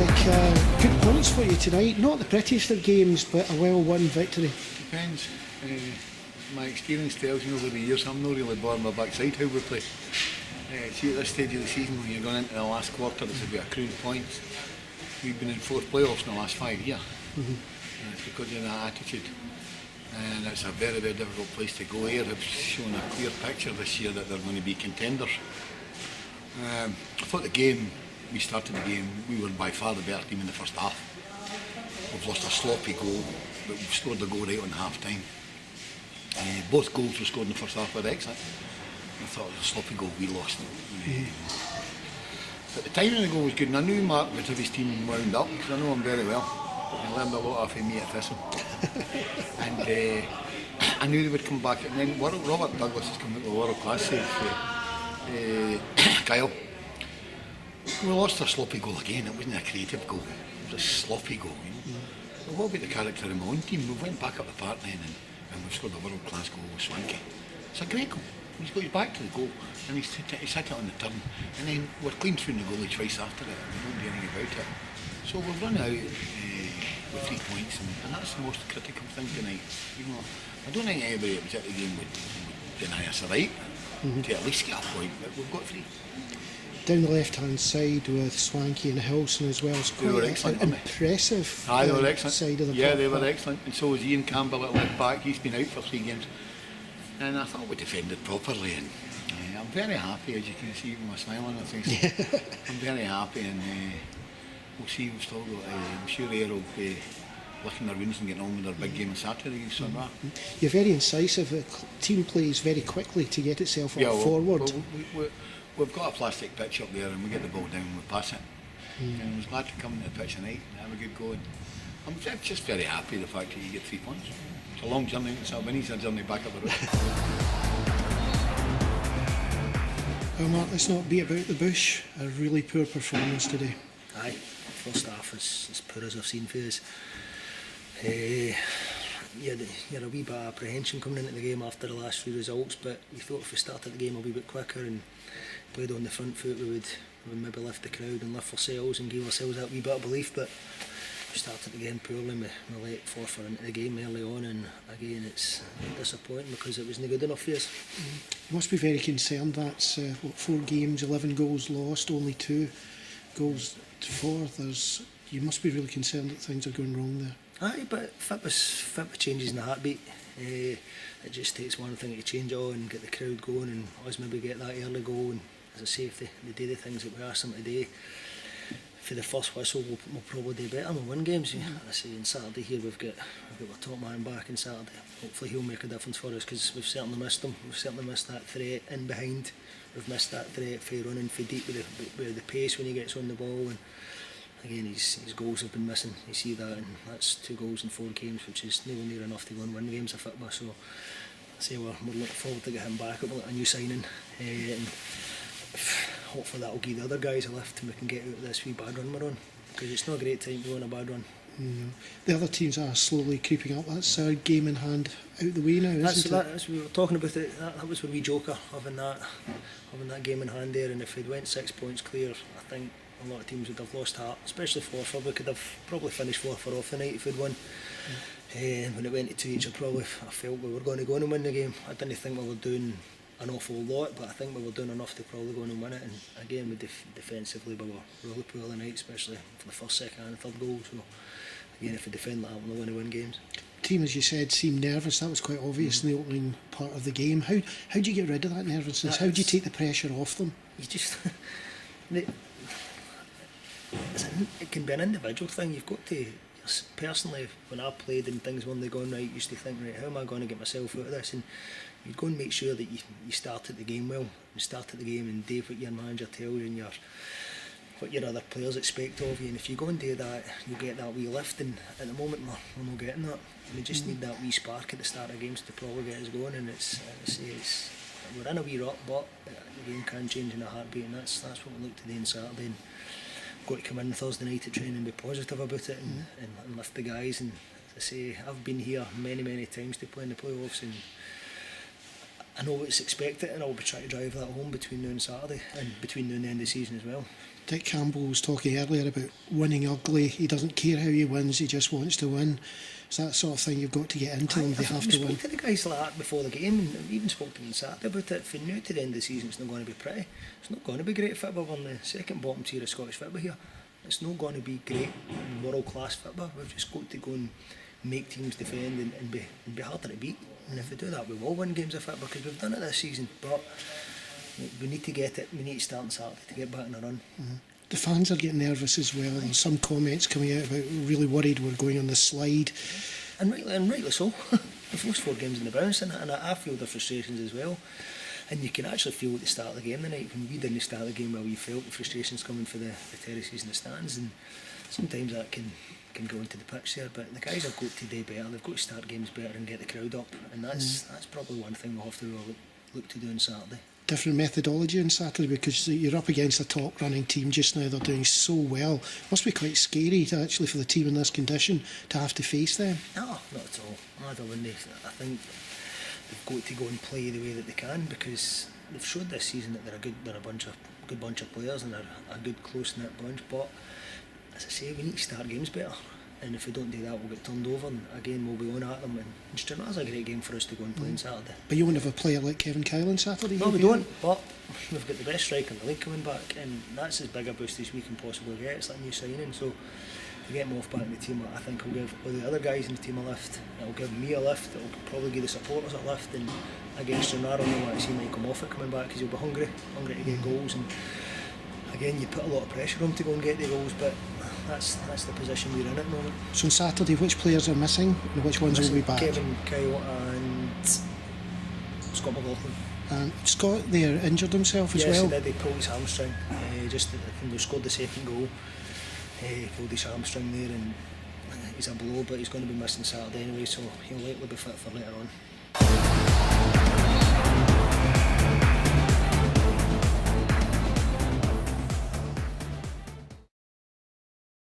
Celtic. Good points for you tonight. Not the prettiest of games, but a well-won victory. Depends. My experience tells me over the years I'm not really bored my backside how we play. See, at this stage of the season, when you're going into the last quarter, it's about accrued points. We've been in 4 playoffs in the last 5 years. It's because of that attitude. And it's a very, very difficult place to go here. They've shown a clear picture this year that they're going to be contenders. I thought we started the game, we were by far the better team in the first half. We've lost a sloppy goal, but we've scored the goal right on half time. Both goals were scored in the first half were excellent. I thought it was a sloppy goal we lost. But the timing of the goal was good, and I knew Mark would have his team wound up, because I know him very well. I learned a lot off of me at Thistle. And I knew they would come back. And then Robert Douglas has come out with a world-class save for Kyle. We lost a sloppy goal again. It wasn't a creative goal, it was a sloppy goal. But what about the character of my own team? We went back up the park then and we've scored a world-class goal with Swanky. It's a great goal. He's got his back to the goal and he's hit it on the turn. And then we're clean through the goalie twice after it and we don't do anything about it. So we've run out with 3 points and that's the most critical thing tonight. You know, I don't think anybody that was at the game would deny us a right to at least get a point, but we've got 3. Down the left-hand side with Swanky and Hilson as well. It's quite an impressive they were excellent. Side of the Yeah, they were excellent. And so was Ian Campbell at left back. He's been out for 3 games. And I thought we defended properly. And I'm very happy, as you can see with my smile on my face. I'm very happy, and we'll see. We've still got. I'm sure Air will be licking their wounds and getting on with their big game on Saturday. You're very incisive. The team plays very quickly to get itself forward. We've got a plastic pitch up there and we get the ball down and we pass it. And I was glad to come into the pitch tonight and have a good go. And I'm just very happy the fact that you get 3 points. It's a long journey, it's a winning journey back up the road. Well, Mark, let's not beat about the bush. A really poor performance today. Aye, first half is as poor as I've seen for us. You had a wee bit of apprehension coming into the game after the last 3 results, but you thought if we started the game a wee bit quicker and played on the front foot, we would maybe lift the crowd and lift ourselves and give ourselves that wee bit of belief. But we started again poorly. We let Forfar into the game early on, and again it's disappointing because it wasn't good enough for us. You must be very concerned. That's 4 games, 11 goals lost, only 2 goals for. You must be really concerned that things are going wrong there. Aye, but fit changes in the heartbeat. It just takes one thing to change it all and get the crowd going, and us maybe get that early goal. And as I say, if they do the things that we asked them today, for the first whistle, we'll probably do better and we'll win games. I say on Saturday here we've got our top man back on Saturday. Hopefully he'll make a difference for us because we've certainly missed him. We've certainly missed that threat in behind. We've missed that threat for running for deep with the pace when he gets on the ball. And again, his goals have been missing. You see that, and that's 2 goals in 4 games, which is nowhere near enough to go and win games of football. So I say we're looking forward to get him back. We're a new signing, and hopefully that'll give the other guys a lift and we can get out of this wee bad run we're on, because it's not a great time to go on a bad run. The other teams are slowly creeping up. That's a game in hand out the way now, isn't it? That's we were talking about it. That was where we joker having that game in hand there, and if we'd went 6 points clear, I think a lot of teams would have lost heart, especially Forfar. We could have probably finished Forfar off the night if we'd won. When it went to 2 each, I felt we were going to go on and win the game. I didn't think we were doing an awful lot, but I think we were doing enough to probably go on and win it. And again, defensively we were really poor the night, especially for the first, second and third goal. So again, if we defend that, we're going to win games. Team, as you said, seemed nervous. That was quite obvious in the opening part of the game. How do you get rid of that nervousness? How do you take the pressure off them? You just it can be an individual thing. You've got to, personally, when I played and things weren't going right, I used to think, right, how am I going to get myself out of this? And you go and make sure that you started the game well. You started the game and do what your manager tells you and what your other players expect of you. And if you go and do that, you get that wee lift. And at the moment, we're not getting that. And we just need that wee spark at the start of games to probably get us going. And we're in a wee rut, but the game can change in a heartbeat. And that's what we look to do on Saturday. And got to come in Thursday night to train and be positive about it and lift the guys. And as I say, I've been here many times to play in the playoffs, and I know it's expected, and I'll be trying to drive that home between now and Saturday, and between now and the end of the season as well. Dick Campbell was talking earlier about winning ugly. He doesn't care how he wins, he just wants to win. It's that sort of thing you've got to get into them, they have to win. I spoke to the guys like that before the game, and we even spoke to them on Saturday about it. From now to the end of the season, it's not going to be pretty. It's not going to be great football. We're in the second bottom tier of Scottish football here. It's not going to be great world-class football. We've just got to go and make teams defend and be harder to beat. And if we do that, we will win games of football, because we've done it this season. But we need to get it. We need to start on Saturday to get back in a run. The fans are getting nervous as well. There's some comments coming out about really worried we're going on the slide. And rightly so. We've lost 4 games in the bounce, and I feel the frustrations as well. And you can actually feel at the start of the game tonight, when we didn't start the game well, you felt the frustrations coming for the terraces and the stands, and sometimes that can go into the pitch there. But the guys have got to do better. They've got to start games better and get the crowd up, and that's probably one thing we'll have to look to do on Saturday. Different methodology on Saturday, because you're up against a top running team just now. They're doing so well. Must be quite scary to actually, for the team in this condition, to have to face them. No, not at all. I think they've got to go and play the way that they can, because they've showed this season that they're a good bunch of players, and they're a good close knit bunch. But as I say, we need to start games better. And if we don't do that, we'll get turned over, and again we'll be on at them. And Stranraer's a great game for us to go and play on Saturday. But you won't have a player like Kevin Kyle on Saturday? No, we don't, but we've got the best striker in the league coming back, and that's as big a boost as we can possibly get. It's like a new signing, so to get him off back in the team, I think will give all the other guys in the team a lift. It'll give me a lift, it'll probably give the supporters a lift, and against Stranraer, I want to see Michael Moffat coming back, because he'll be hungry to get goals. And again, you put a lot of pressure on him to go and get the goals, but that's the position we're in at the moment. So on Saturday, which players are missing and which ones will be back? Kevin Kyle and Scott McLaughlin. And Scott there injured himself as well? Yes, he pulled his hamstring. Just when they scored the second goal, he pulled his hamstring there, and he's a blow, but he's going to be missing Saturday anyway, so he'll likely be fit for later on.